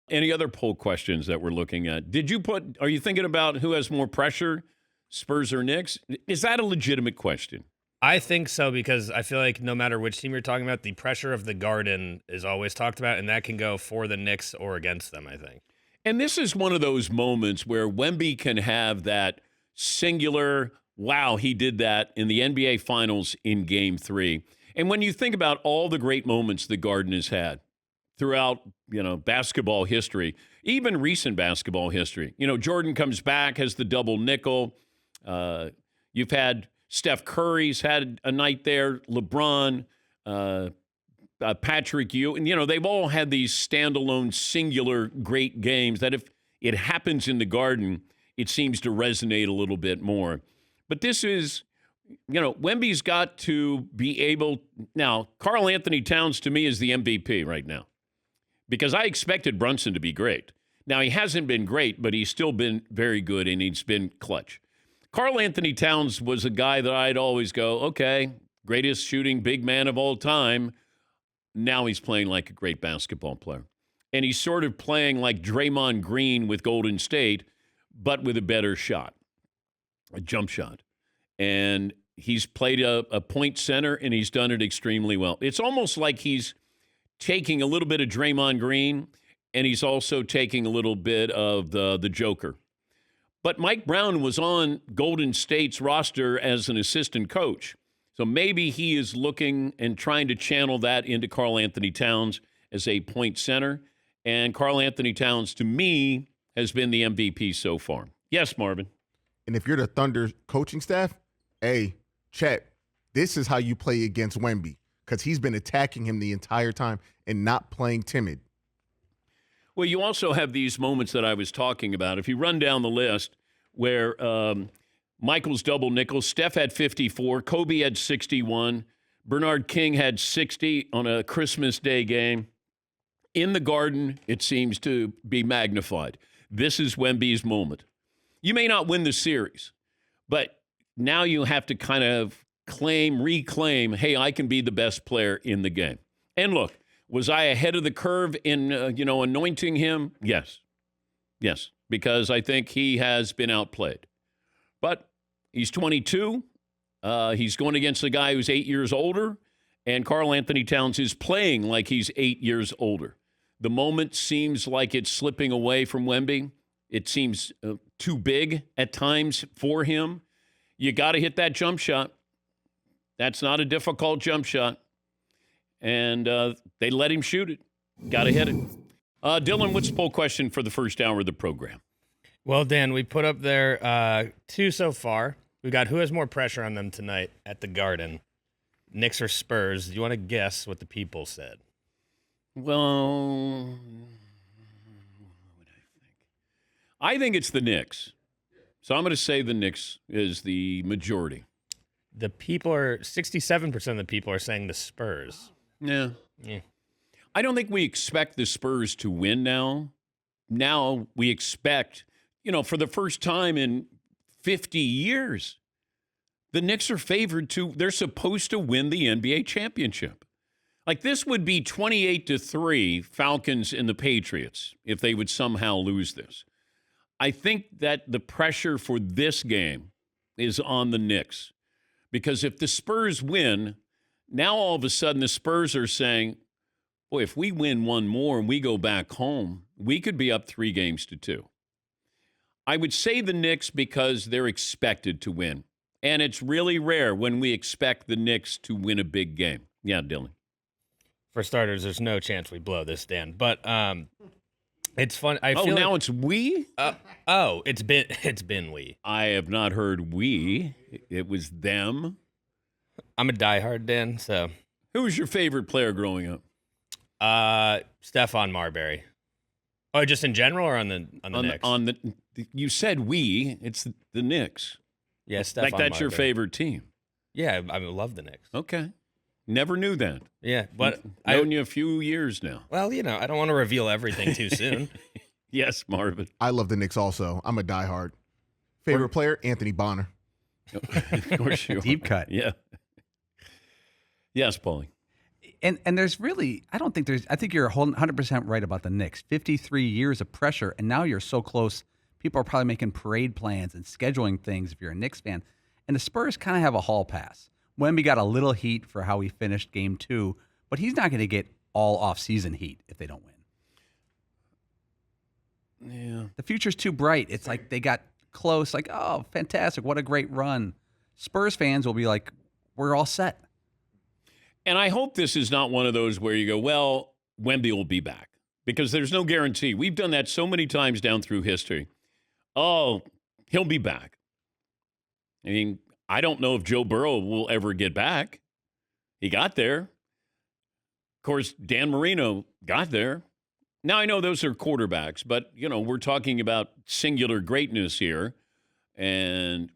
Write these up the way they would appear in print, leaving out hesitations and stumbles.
Any other poll questions that we're looking at? Are you thinking about who has more pressure, Spurs or Knicks? Is that a legitimate question? I think so, because I feel like no matter which team you're talking about, the pressure of the Garden is always talked about, and that can go for the Knicks or against them, I think. And this is one of those moments where Wemby can have that singular, wow, he did that in the NBA Finals in Game 3. And when you think about all the great moments the Garden has had throughout, basketball history, even recent basketball history, Jordan comes back, has the double nickel. You've had Steph Curry's had a night there, LeBron, Patrick Ewing, and, they've all had these standalone, singular, great games that if it happens in the Garden, it seems to resonate a little bit more. But this is, Wemby's got to be able. Now, Karl-Anthony Towns, to me, is the MVP right now because I expected Brunson to be great. Now, he hasn't been great, but he's still been very good, and he's been clutch. Karl-Anthony Towns was a guy that I'd always go, okay, greatest shooting big man of all time. Now he's playing like a great basketball player. And he's sort of playing like Draymond Green with Golden State, but with a better shot, a jump shot. And he's played a point center, and he's done it extremely well. It's almost like he's taking a little bit of Draymond Green, and he's also taking a little bit of the Joker. But Mike Brown was on Golden State's roster as an assistant coach. So maybe he is looking and trying to channel that into Karl-Anthony Towns as a point center. And Karl-Anthony Towns, to me, has been the MVP so far. Yes, Marvin. And if you're the Thunder coaching staff, hey, Chet, this is how you play against Wemby because he's been attacking him the entire time and not playing timid. Well, you also have these moments that I was talking about. If you run down the list where Michael's double nickel, Steph had 54, Kobe had 61, Bernard King had 60 on a Christmas Day game. In the Garden, it seems to be magnified. This is Wemby's moment. You may not win the series, but now you have to kind of reclaim, hey, I can be the best player in the game. And look, was I ahead of the curve in, anointing him? Yes. Yes, because I think he has been outplayed. But he's 22. He's going against a guy who's 8 years older, and Karl-Anthony Towns is playing like he's 8 years older. The moment seems like it's slipping away from Wemby. It seems too big at times for him. You got to hit that jump shot. That's not a difficult jump shot. And they let him shoot it. Got to hit it. Dylan, what's the poll question for the first hour of the program? Well, Dan, we put up there 2 so far. We got who has more pressure on them tonight at the Garden, Knicks or Spurs. Do you want to guess what the people said? Well, what would I think it's the Knicks. So I'm going to say the Knicks is the majority. The people are 67% of the people are saying the Spurs. Yeah. I don't think we expect the Spurs to win now. Now we expect, for the first time in 50 years, the Knicks are favored they're supposed to win the NBA championship. Like this would be 28-3 Falcons and the Patriots if they would somehow lose this. I think that the pressure for this game is on the Knicks because if the Spurs win, now all of a sudden the Spurs are saying, boy, if we win one more and we go back home, we could be up 3-2. I would say the Knicks because they're expected to win. And it's really rare when we expect the Knicks to win a big game. Yeah, Dylan. For starters, there's no chance we blow this, Dan. But it's fun. Now it's we? It's been we. I have not heard we. It was them. I'm a diehard, Dan, so. Who was your favorite player growing up? Stephon Marbury. Oh, just in general or on the Knicks? You said we. It's the Knicks. Yeah, Stephon Like that's Marbury. your favorite team. Yeah, I love the Knicks. Okay. Never knew that. Yeah, but I've known you a few years now. Well, I don't want to reveal everything too soon. Yes, Marvin. I love the Knicks also. I'm a diehard. Favorite player, Anthony Bonner. Of course you Deep cut. Yeah. Yes, Paulie. And there's really, I think you're 100% right about the Knicks. 53 years of pressure, and now you're so close. People are probably making parade plans and scheduling things if you're a Knicks fan. And the Spurs kind of have a hall pass. Wemby got a little heat for how he finished game 2, but he's not going to get all off-season heat if they don't win. Yeah. The future's too bright. It's like they got close, like, oh, fantastic, what a great run. Spurs fans will be like, we're all set. And I hope this is not one of those where you go, well, Wemby will be back. Because there's no guarantee. We've done that so many times down through history. Oh, he'll be back. I mean, I don't know if Joe Burrow will ever get back. He got there. Of course, Dan Marino got there. Now, I know those are quarterbacks, but, we're talking about singular greatness here. And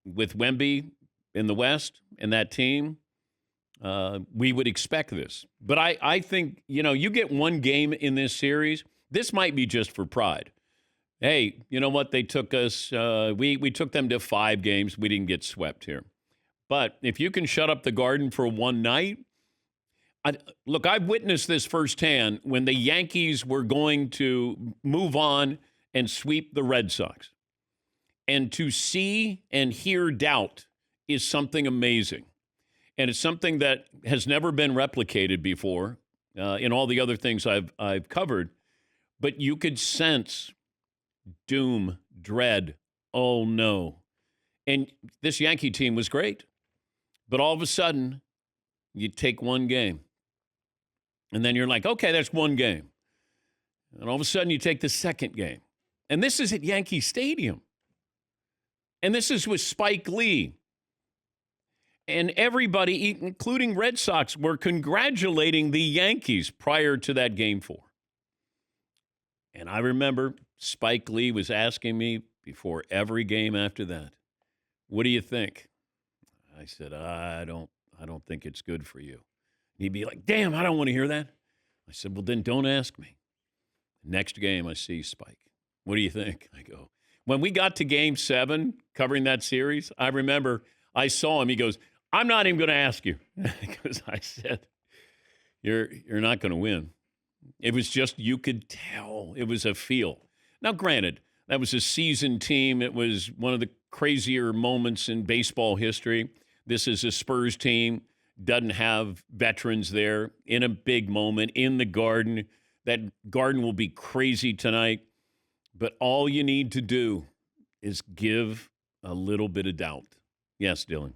with Wemby in the West and that team, we would expect this. But I think, you get one game in this series. This might be just for pride. Hey, you know what? They took us, we took them to 5 games. We didn't get swept here. But if you can shut up the Garden for one night, look, I've witnessed this firsthand when the Yankees were going to move on and sweep the Red Sox. And to see and hear doubt is something amazing. And it's something that has never been replicated before in all the other things I've covered. But you could sense doom, dread, oh no. And this Yankee team was great. But all of a sudden, you take one game. And then you're like, okay, that's one game. And all of a sudden, you take the second game. And this is at Yankee Stadium. And this is with Spike Lee. And everybody, including Red Sox, were congratulating the Yankees prior to that Game 4. And I remember Spike Lee was asking me before every game after that, what do you think? I said, I don't think it's good for you. He'd be like, damn, I don't want to hear that. I said, well, then don't ask me. Next game, I see Spike. What do you think? I go, when we got to Game 7, covering that series, I remember I saw him. He goes, I'm not even going to ask you. Because I said, you're not going to win. It was just, you could tell. It was a feel. Now, granted, that was a seasoned team. It was one of the crazier moments in baseball history. This is a Spurs team. Doesn't have veterans there in a big moment in the Garden. That Garden will be crazy tonight. But all you need to do is give a little bit of doubt. Yes, Dylan.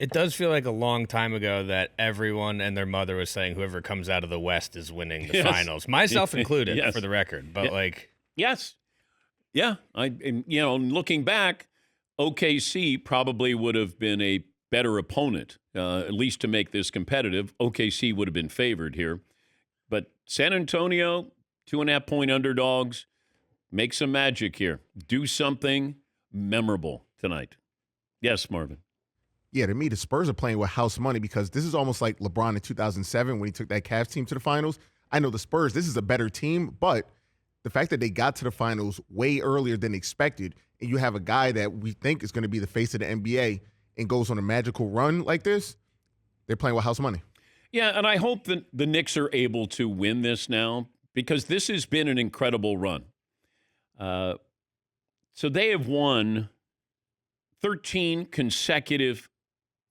It does feel like a long time ago that everyone and their mother was saying whoever comes out of the West is winning the finals, myself included, yes. for the record. But yes, yeah. Looking back, OKC probably would have been a better opponent, at least to make this competitive. OKC would have been favored here. But San Antonio, 2.5-point underdogs, make some magic here. Do something memorable tonight. Yes, Marvin. Yeah, to me, the Spurs are playing with house money because this is almost like LeBron in 2007 when he took that Cavs team to the finals. I know the Spurs, this is a better team, but the fact that they got to the finals way earlier than expected, and you have a guy that we think is going to be the face of the NBA and goes on a magical run like this, they're playing with house money. Yeah, and I hope that the Knicks are able to win this now because this has been an incredible run. So they have won 13 consecutive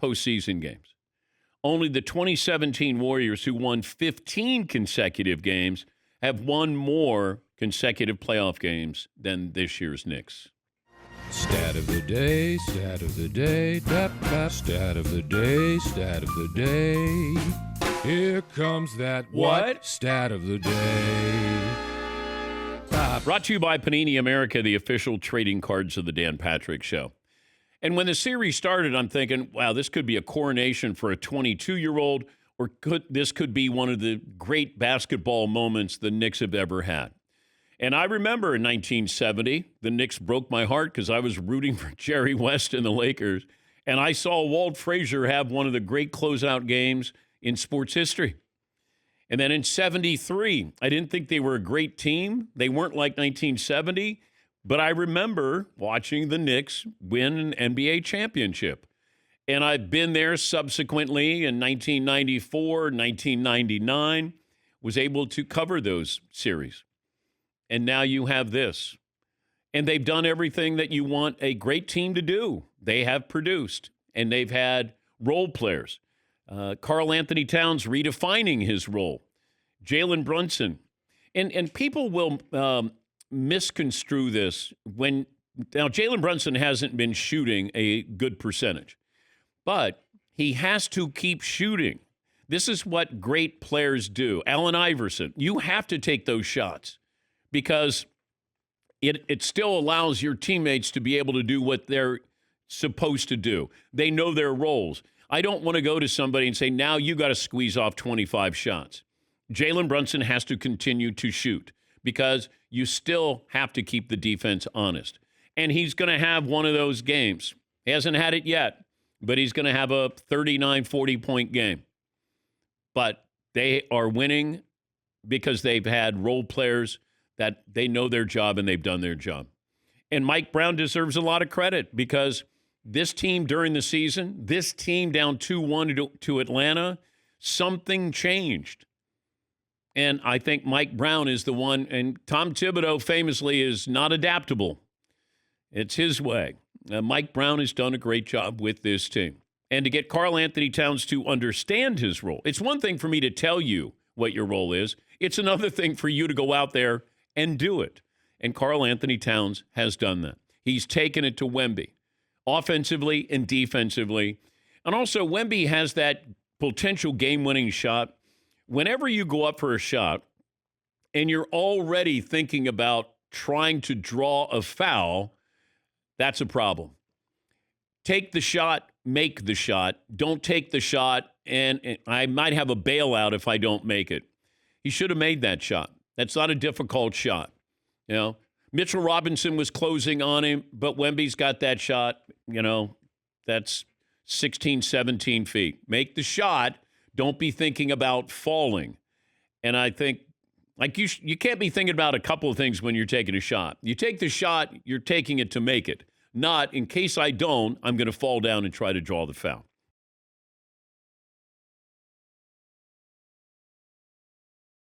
postseason games. Only the 2017 Warriors, who won 15 consecutive games, have won more consecutive playoff games than this year's Knicks. Stat of the day, stat of the day, stat of the day, stat of the day. Here comes that what? Stat of the day. Brought to you by Panini America, the official trading cards of the Dan Patrick Show. And when the series started, I'm thinking, wow, this could be a coronation for a 22-year-old, or this could be one of the great basketball moments the Knicks have ever had. And I remember in 1970, the Knicks broke my heart because I was rooting for Jerry West and the Lakers, and I saw Walt Frazier have one of the great closeout games in sports history. And then in 73, I didn't think they were a great team. They weren't like 1970. But I remember watching the Knicks win an NBA championship. And I've been there subsequently in 1994, 1999, was able to cover those series. And now you have this. And they've done everything that you want a great team to do. They have produced, and they've had role players. Karl-Anthony Towns redefining his role. Jalen Brunson. And people will misconstrue this when now Jalen Brunson hasn't been shooting a good percentage, but he has to keep shooting. This is what great players do. Allen Iverson, you have to take those shots because it still allows your teammates to be able to do what they're supposed to do. They know their roles. I don't want to go to somebody and say, now you got to squeeze off 25 shots. Jalen Brunson has to continue to shoot because you still have to keep the defense honest. And he's going to have one of those games. He hasn't had it yet, but he's going to have a 39, 40-point game. But they are winning because they've had role players that they know their job and they've done their job. And Mike Brown deserves a lot of credit because this team during the season, this team down 2-1 to Atlanta, something changed. And I think Mike Brown is the one, and Tom Thibodeau famously is not adaptable. It's his way. Mike Brown has done a great job with this team. And to get Karl-Anthony Towns to understand his role, it's one thing for me to tell you what your role is. It's another thing for you to go out there and do it. And Karl-Anthony Towns has done that. He's taken it to Wemby, offensively and defensively. And also, Wemby has that potential game-winning shot. Whenever you go up for a shot and you're already thinking about trying to draw a foul, that's a problem. Take the shot, make the shot. Don't take the shot, and I might have a bailout if I don't make it. He should have made that shot. That's not a difficult shot. You know, Mitchell Robinson was closing on him, but Wemby's got that shot. You know, that's 16, 17 feet. Make the shot. Don't be thinking about falling. And I think, like, you can't be thinking about a couple of things when you're taking a shot. You take the shot, you're taking it to make it. Not, in case I don't, I'm going to fall down and try to draw the foul.